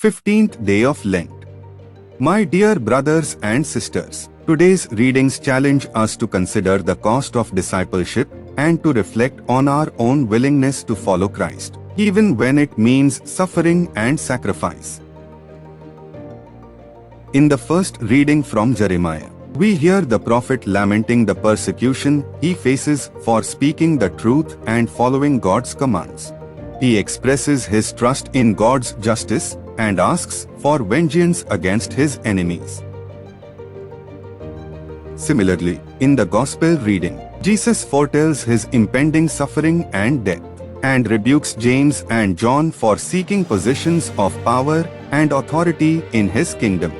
15th day of Lent. My dear brothers and sisters, today's readings challenge us to consider the cost of discipleship and to reflect on our own willingness to follow Christ, even when it means suffering and sacrifice. In the first reading from Jeremiah, we hear the prophet lamenting the persecution he faces for speaking the truth and following God's commands. He expresses his trust in God's justice and asks for vengeance against his enemies. Similarly, in the Gospel reading, Jesus foretells his impending suffering and death, and rebukes James and John for seeking positions of power and authority in his kingdom.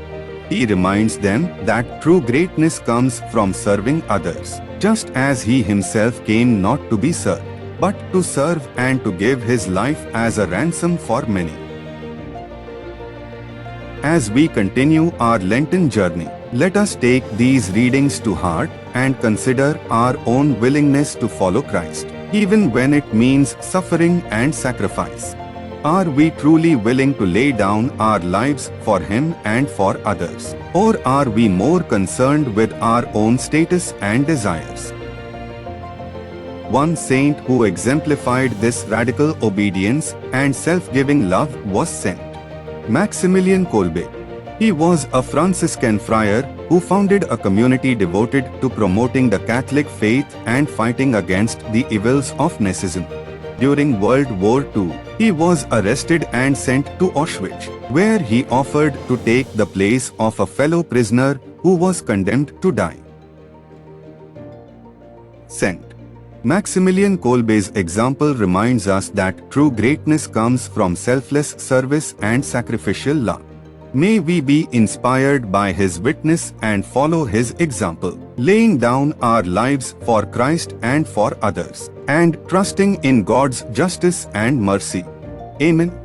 He reminds them that true greatness comes from serving others, just as he himself came not to be served, but to serve and to give his life as a ransom for many. As we continue our Lenten journey, let us take these readings to heart and consider our own willingness to follow Christ, even when it means suffering and sacrifice. Are we truly willing to lay down our lives for Him and for others? Or are we more concerned with our own status and desires? One saint who exemplified this radical obedience and self-giving love was Saint Maximilian Kolbe. He was a Franciscan friar who founded a community devoted to promoting the Catholic faith and fighting against the evils of Nazism. During World War II, he was arrested and sent to Auschwitz, where he offered to take the place of a fellow prisoner who was condemned to die. Saint Maximilian Kolbe's example reminds us that true greatness comes from selfless service and sacrificial love. May we be inspired by his witness and follow his example, laying down our lives for Christ and for others, and trusting in God's justice and mercy. Amen.